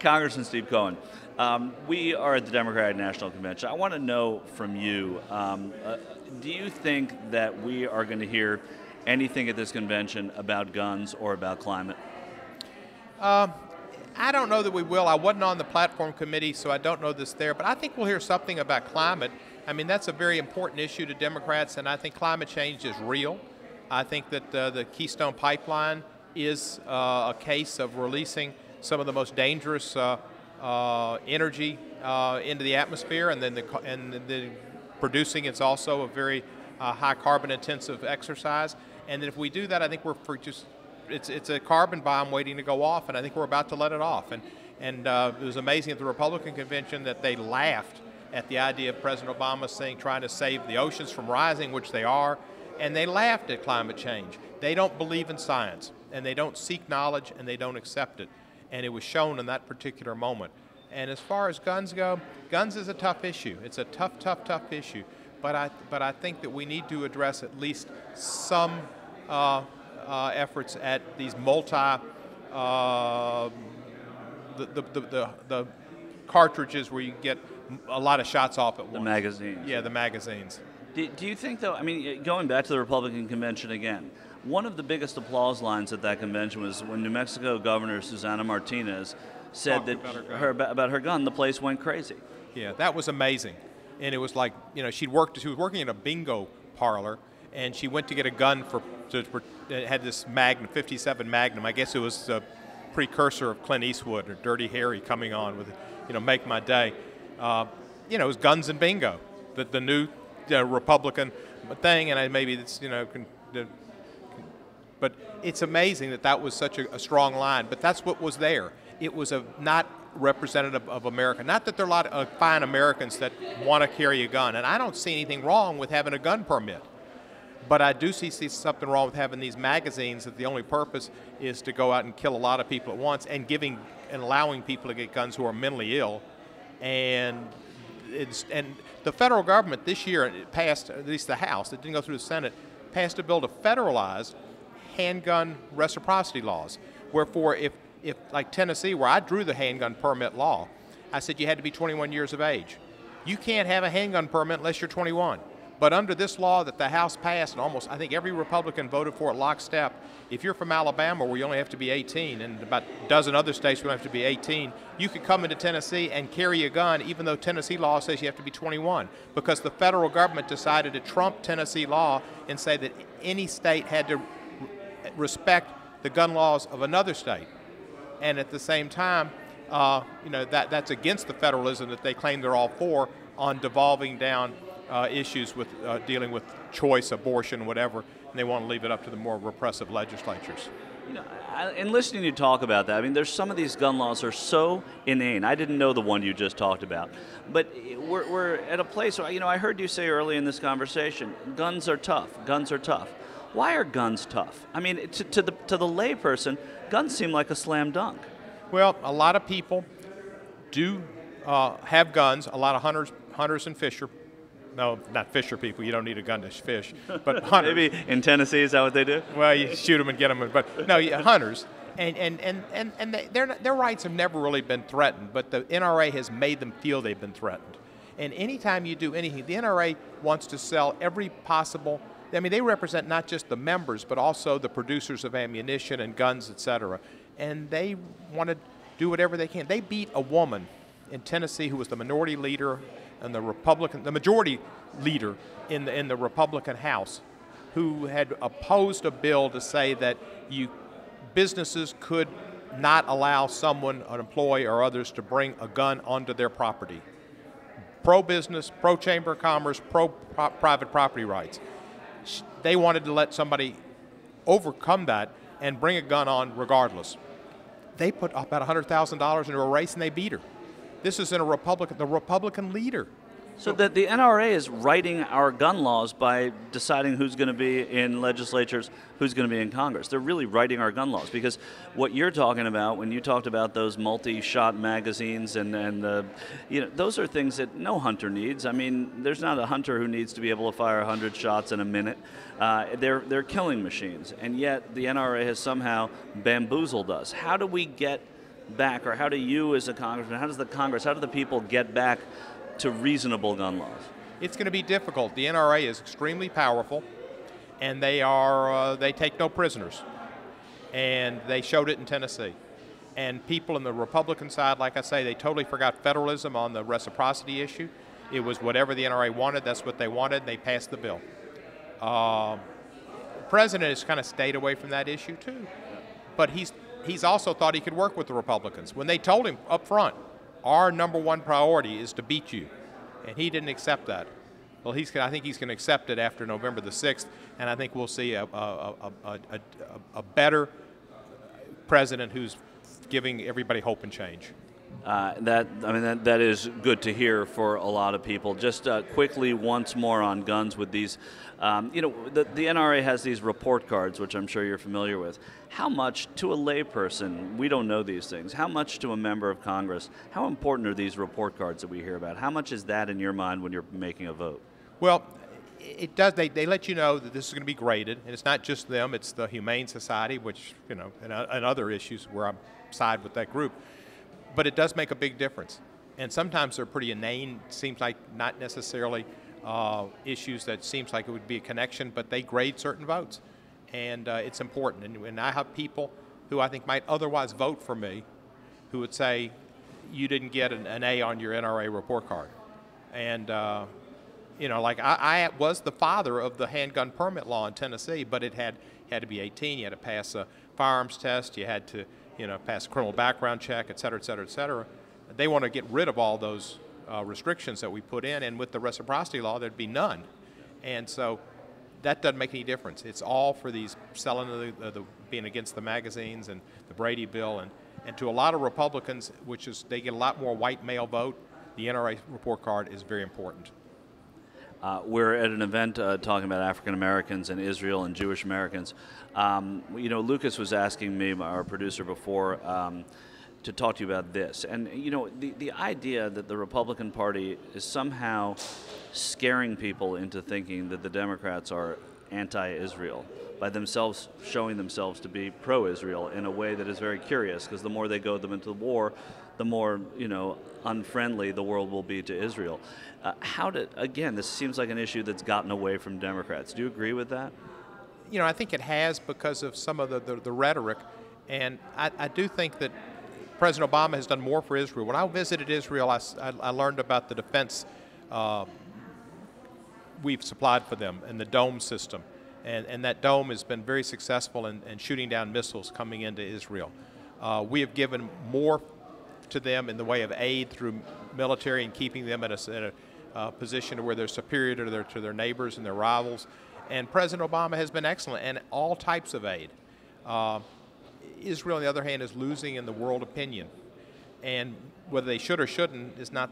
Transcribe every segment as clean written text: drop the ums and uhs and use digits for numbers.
Congressman Steve Cohen, we are at the Democratic National Convention. I want to know from you, do you think that we are going to hear anything at this convention about guns or about climate? I don't know that we will. I wasn't on the platform committee, so I don't know this there, but I think we'll hear something about climate. I mean, that's a very important issue to Democrats, and I think climate change is real. I think that the Keystone Pipeline is a case of releasing some of the most dangerous energy into the atmosphere, and then producing it's also a very high carbon intensive exercise. And then if we do that, I think it's a carbon bomb waiting to go off, and I think we're about to let it off. And it was amazing at the Republican convention that they laughed at the idea of President Obama trying to save the oceans from rising, which they are, and they laughed at climate change. They don't believe in science, and they don't seek knowledge, and they don't accept it. And it was shown in that particular moment. And as far as guns go, guns is a tough issue. It's a tough issue. But I think that we need to address at least some efforts at these the cartridges where you get a lot of shots off at once. The magazines. Yeah, the magazines. Do you think, though, I mean, going back to the Republican convention again, one of the biggest applause lines at that convention was when New Mexico Governor Susana Martinez said that about her gun, the place went crazy. Yeah, that was amazing. And it was like, she was working in a bingo parlor, and she went to get a gun it had this Magnum, 57 Magnum. I guess it was a precursor of Clint Eastwood or Dirty Harry coming on with, Make My Day. It was guns and bingo, the new Republican thing, and maybe it's, but it's amazing that was such a strong line. But that's what was there. It was not representative of America. Not that there are a lot of fine Americans that want to carry a gun, and I don't see anything wrong with having a gun permit. But I do see something wrong with having these magazines that the only purpose is to go out and kill a lot of people at once, and allowing people to get guns who are mentally ill. And the federal government this year passed, at least the House, it didn't go through the Senate, passed a bill to federalize handgun reciprocity laws. Wherefore, if like Tennessee, where I drew the handgun permit law, I said you had to be 21 years of age. You can't have a handgun permit unless you're 21. But under this law that the House passed, and I think every Republican voted for it lockstep, if you're from Alabama where you only have to be 18, and about a dozen other states where you have to be 18, you could come into Tennessee and carry a gun even though Tennessee law says you have to be 21, because the federal government decided to trump Tennessee law and say that any state had to respect the gun laws of another state. And at the same time, that's against the federalism that they claim they're all for on devolving down issues with dealing with choice, abortion, whatever, and they want to leave it up to the more repressive legislatures. In listening to you talk about that, I mean, there's some of these gun laws are so inane. I didn't know the one you just talked about. But we're at a place where, I heard you say early in this conversation, guns are tough. Guns are tough. Why are guns tough? I mean, to the layperson, guns seem like a slam dunk. Well, a lot of people do have guns. A lot of hunters and fisher. No, not fisher people. You don't need a gun to fish, but hunters. Maybe in Tennessee, is that what they do? Well, you shoot them and get them, but no, hunters. And their rights have never really been threatened, but the NRA has made them feel they've been threatened. And anytime you do anything, the NRA wants to sell every possible. I mean, they represent not just the members, but also the producers of ammunition and guns, etc. And they want to do whatever they can. They beat a woman in Tennessee who was the minority leader and the majority leader in the Republican House, who had opposed a bill to say that businesses could not allow someone, an employee or others, to bring a gun onto their property. Pro-business, pro-chamber of commerce, pro-private property rights. They wanted to let somebody overcome that and bring a gun on regardless. They put about $100,000 into a race and they beat her. This is in the Republican leader. So that the NRA is writing our gun laws by deciding who's going to be in legislatures, who's going to be in Congress. They're really writing our gun laws, because what you're talking about when you talked about those multi-shot magazines and those are things that no hunter needs. I mean, there's not a hunter who needs to be able to fire 100 shots in a minute. They're killing machines, and yet the NRA has somehow bamboozled us. How do we get back, or how do you as a congressman, how does the Congress, how do the people get back to reasonable gun laws? It's going to be difficult. The NRA is extremely powerful, and they take no prisoners, and they showed it in Tennessee. And people on the Republican side, like I say, they totally forgot federalism on the reciprocity issue. It was whatever the NRA wanted, that's what they wanted, and they passed the bill. The president has kind of stayed away from that issue too, but he's also thought he could work with the Republicans. When they told him up front, our number one priority is to beat you, and he didn't accept that. Well, I think he's going to accept it after November the 6th, and I think we'll see a better president who's giving everybody hope and change. That is good to hear for a lot of people. Just quickly, once more on guns with these, the NRA has these report cards, which I'm sure you're familiar with. How much to a layperson, we don't know these things, how much to a member of Congress, how important are these report cards that we hear about? How much is that in your mind when you're making a vote? Well, it does. They let you know that this is going to be graded, and it's not just them. It's the Humane Society, which, and other issues where I side with that group. But it does make a big difference. And sometimes they're pretty inane, seems like not necessarily issues that seems like it would be a connection, but they grade certain votes. And it's important. And I have people who I think might otherwise vote for me who would say, you didn't get an A on your NRA report card. And, like I was the father of the handgun permit law in Tennessee, but it had to be 18. You had to pass a firearms test. You had to pass a criminal background check, et cetera, et cetera, et cetera. They want to get rid of all those restrictions that we put in, and with the reciprocity law, there'd be none. And so that doesn't make any difference. It's all for these selling the being against the magazines and the Brady bill, and to a lot of Republicans, they get a lot more white male vote. The NRA report card is very important. We're at an event talking about African Americans and Israel and Jewish Americans. Lucas was asking me, our producer, before to talk to you about this. And, the idea that the Republican Party is somehow scaring people into thinking that the Democrats are anti-Israel by themselves showing themselves to be pro-Israel in a way that is very curious, because the more they go them into the war, the more, unfriendly the world will be to Israel. Again, this seems like an issue that's gotten away from Democrats. Do you agree with that? I think it has because of some of the rhetoric, and I do think that President Obama has done more for Israel. When I visited Israel, I learned about the defense we've supplied for them and the dome system, and that dome has been very successful in shooting down missiles coming into Israel. We have given more to them in the way of aid through military and keeping them in a position where they're superior to their neighbors and their rivals. And President Obama has been excellent in all types of aid. Israel, on the other hand, is losing in the world opinion. And whether they should or shouldn't is not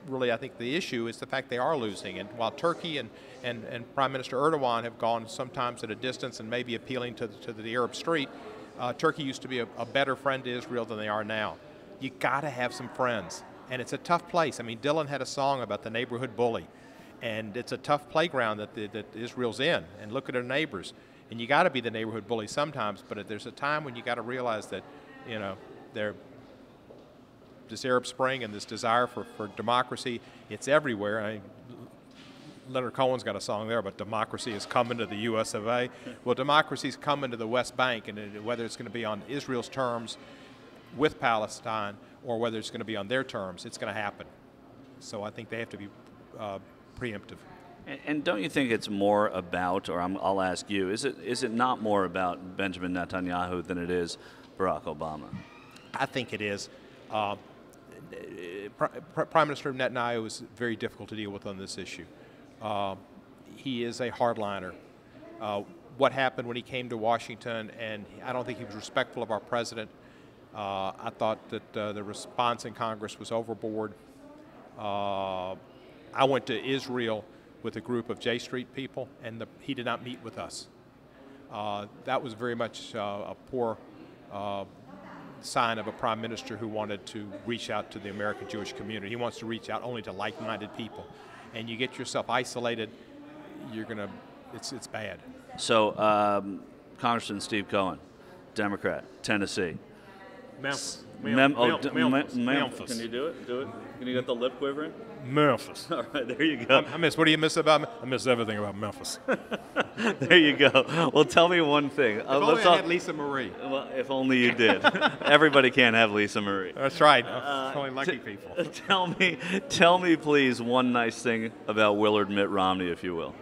really, I think, the issue. Is the fact they are losing. And while Turkey and Prime Minister Erdogan have gone sometimes at a distance and maybe appealing to the Arab street, Turkey used to be a better friend to Israel than they are now. You got to have some friends. And it's a tough place. I mean, Dylan had a song about the neighborhood bully. And it's a tough playground that Israel's in. And look at their neighbors. And you got to be the neighborhood bully sometimes, but there's a time when you got to realize that, this Arab Spring and this desire for democracy, it's everywhere. Leonard Cohen's got a song there about democracy is coming to the U.S. of A. Well, democracy's coming to the West Bank, and whether it's going to be on Israel's terms with Palestine or whether it's going to be on their terms, it's going to happen. So I think they have to be preemptive. And don't you think it's more about, or I'll ask you, is it not more about Benjamin Netanyahu than it is Barack Obama? I think it is. Prime Minister Netanyahu is very difficult to deal with on this issue. He is a hardliner. What happened when he came to Washington, and I don't think he was respectful of our president. I thought that the response in Congress was overboard. I went to Israel with a group of J Street people, and he did not meet with us. That was very much a poor sign of a prime minister who wanted to reach out to the American Jewish community. He wants to reach out only to like-minded people. And you get yourself isolated, it's bad. So, Congressman Steve Cohen, Democrat, Tennessee. Memphis. Memphis. Can you do it? Do it. Can you get the lip quivering? Memphis. All right, there you go. I miss. What do you miss about me? I miss everything about Memphis. There you go. Well, tell me one thing. If only I had Lisa Marie. Well, if only you did. Everybody can't have Lisa Marie. That's right. Only lucky people. Tell me, please, one nice thing about Willard Mitt Romney, if you will.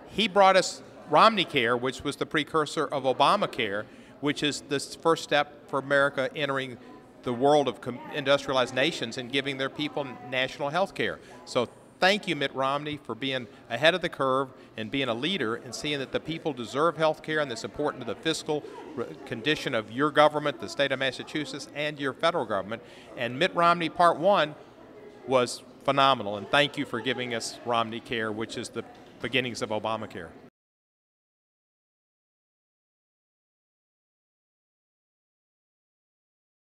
He brought us Romney Care, which was the precursor of Obamacare, which is the first step for America entering the world of industrialized nations and giving their people national health care. So thank you, Mitt Romney, for being ahead of the curve and being a leader and seeing that the people deserve health care, and that's important to the fiscal condition of your government, the state of Massachusetts, and your federal government. And Mitt Romney Part 1 was phenomenal, and thank you for giving us Romney Care, which is the beginnings of Obamacare.